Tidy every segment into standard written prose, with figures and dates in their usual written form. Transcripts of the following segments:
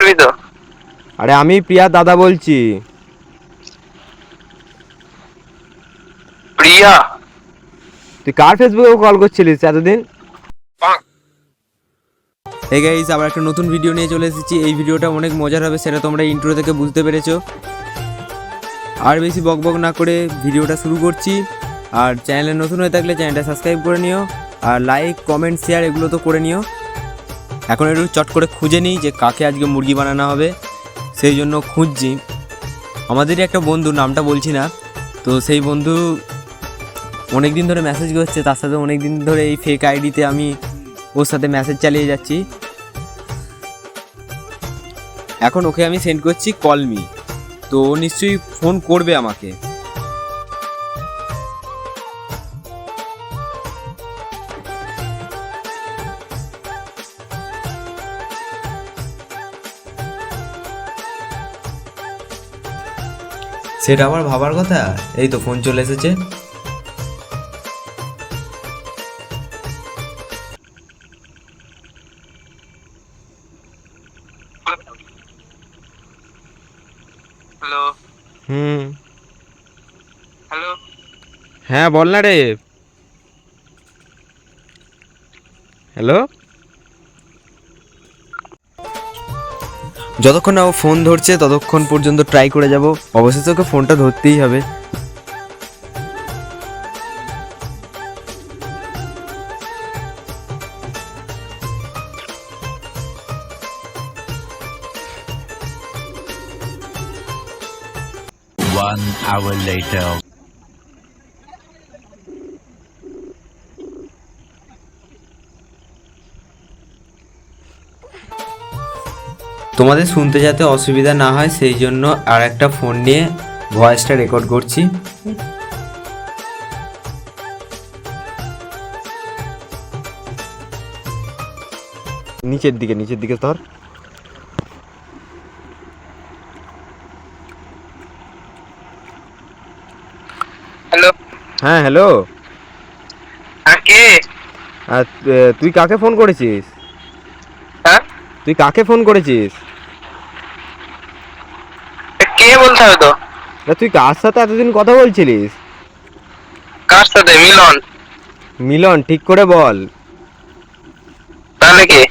বলবি তো? আরে আমি প্রিয়া দাদা বলছি। প্রিয়া? তুই কার ফেসবুকে কল করছিলিস এতদিন? হে গাইস, আবার একটা নতুন ভিডিও নিয়ে চলে এসেছি। এই ভিডিওটা অনেক মজার হবে, সেটা তোমরা ইন্ট্রো থেকে বুঝতে পেরেছো। আর বেশি বকবক না করে ভিডিওটা শুরু করছি। আর চ্যানেলে নতুন হয়ে থাকলে চ্যানেলটা সাবস্ক্রাইব করে নিও, আর লাইক কমেন্ট শেয়ার এগুলো তো করে নিও। এখন একটু চট করে খুঁজে নিই যে কাকে আজকে মুরগি বানানো হবে, সেই জন্য খুঁজছি। আমাদেরই একটা বন্ধু, নামটা বলছি না, তো সেই বন্ধু অনেক দিন ধরে মেসেজ করছে, তার সাথে অনেক দিন ধরে এই ফেক আইডিতে আমি ওর সাথে মেসেজ চালিয়ে যাচ্ছি। এখন ওকে আমি সেন্ড করছি কল মি, তো ও নিশ্চয়ই ফোন করবে আমাকে। সেটা আমার ভাবার কথা, এই তো ফোন চলে এসেছে। হ্যালো। হ্যালো। হ্যাঁ বল না রে। হ্যালো। যতক্ষণ না ও ফোন ধরছে ততক্ষণ পর্যন্ত ট্রাই করে যাব, অবশেষে ওকে ফোনটা ধরতেই হবে। One hour later. তোমাদের শুনতে যাতে অসুবিধা না হয় সেই জন্য আর একটা ফোন নিয়ে ভয়েসটা রেকর্ড করছি। নিচের দিকে ধর। হ্যালো। হ্যাঁ হ্যালো। হ্যাঁ, কে? আর তুই কাকে ফোন করেছিস? হ্যাঁ, তুই কাকে ফোন করেছিস? কে বলতে হবে তো? তুই কার সাথে এতদিন কথা বলছিলিস? কার সাথে? মিলন। মিলন? ঠিক করে বল। তাহলে কে?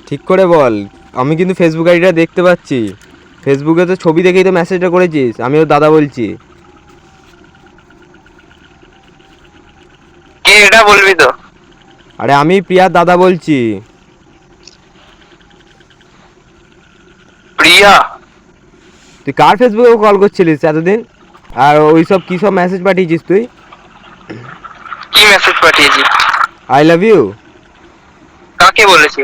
ঠিক করে বল। আমি কিন্তু ফেসবুক আইডিটা দেখতে পাচ্ছি, ফেসবুকে তো ছবি দেখেই তো মেসেজটা করেছিস। আমি ওর দাদা বলছি। কে এটা বলবি তো? আরে আমি প্রিয়ার দাদা বলছি। প্রিয়া? তুই কার ফেসবুকে কল করছিলিস এতদিন? আর ওইসব কী সব মেসেজ পাঠিয়েছিস তুই? কি মেসেজ পাঠিয়েছি? I love you. কাকে বলেছি?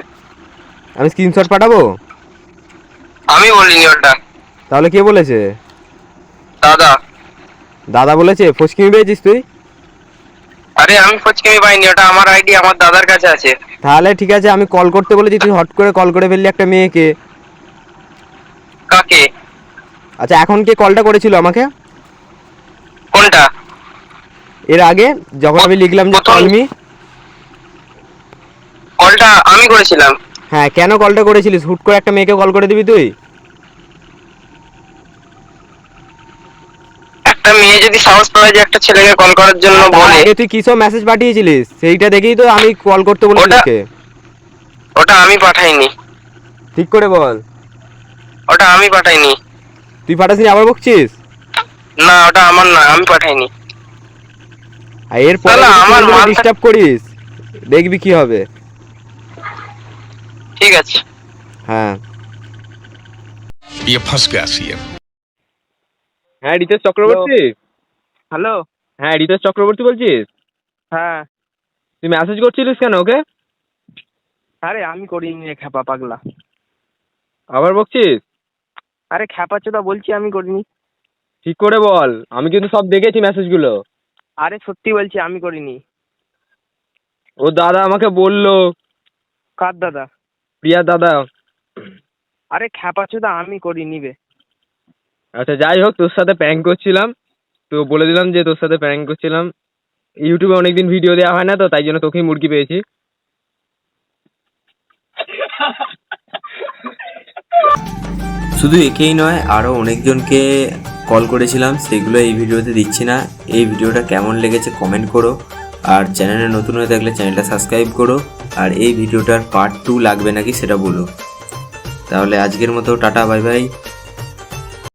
আমি স্ক্রিনশট পাঠাবো? আমি বলিনি ওটা। তাহলে কে বলেছে? দাদা। দাদা বলেছে? ফসকিমি পেয়েছিস তুই? আরে আমি ফচকেমি পাইনি, ওটা আমার আইডি আমার দাদার কাছে আছে। তাহলে ঠিক আছে, আমি কল করতে বলেছি, তুই হট করে কল করে ফেললি একটা মেয়েকে। কাকে? আচ্ছা, এখন কে কলটা করেছিল আমাকে? কোনটা? এর আগে যখন আমি লিখলাম যে প্রথম কল মি। কলটা আমি করেছিলাম। হ্যাঁ, কেন কলটা করেছিলিস? হুট করে একটা মেয়েকে কল করে দিবি তুই? একটা মেয়ে যদি সাহস পায় যে একটা ছেলেকে কল করার জন্য বলে। আগে তুই কিসব মেসেজ পাঠিয়েছিলিস সেইটা দেখেই তো আমি কল করতে বলেছি তোকে। ওটা আমি পাঠাইনি। ঠিক করে বল। ওটা আমি পাঠাইনি। তুই পাঠাসনি, আবার বকছিস? না, ওটা আমার না, আমি পাঠাইনি। আর এরপরে তাহলে আমার মাল ডিস্টার্ব করিস, দেখবি কি হবে। ঠিক আছে। হ্যাঁ ये फंस गया सीएम। হ্যাঁ, রিতেশ চক্রবর্তী। হ্যালো। হ্যাঁ, রিতেশ চক্রবর্তী বলছিস? হ্যাঁ। তুই মেসেজ করছিলিস কেন ওকে? আরে আমি করিনি রে খ্যাপা পাগলা। আবার বকছিস? আরে খ্যাপা চোদা বলছি আমি করিনি। ঠিক করে বল, আমি কিন্তু সব দেখেছি মেসেজগুলো। আরে সত্যি বলছি আমি করিনি। ও দাদা আমাকে বললো। কার দাদা? প্রিয়া দাদা। আরে খ্যাপা চোদা আমি করিনি বে। আচ্ছা যাই হোক, তোর সাথে প্র্যাঙ্ক করছিলাম, তো বলে দিলাম যে তোর সাথে প্র্যাঙ্ক করছিলাম। ইউটিউবে অনেকদিন ভিডিও দেওয়া হয় না, তো তাই জন্য তোকেই মুরগি পেয়েছি। শুধু একেই নয়, আরও অনেকজনকে কল করেছিলাম, সেগুলো এই ভিডিওতে দিচ্ছি না। এই ভিডিওটা কেমন লেগেছে কমেন্ট করো, আর চ্যানেলে নতুন হয়ে থাকলে চ্যানেলটা সাবস্ক্রাইব করো, আর এই ভিডিওটার পার্ট 2 লাগবে নাকি সেটা বলো। তাহলে আজকের মতো টাটা, বাই বাই।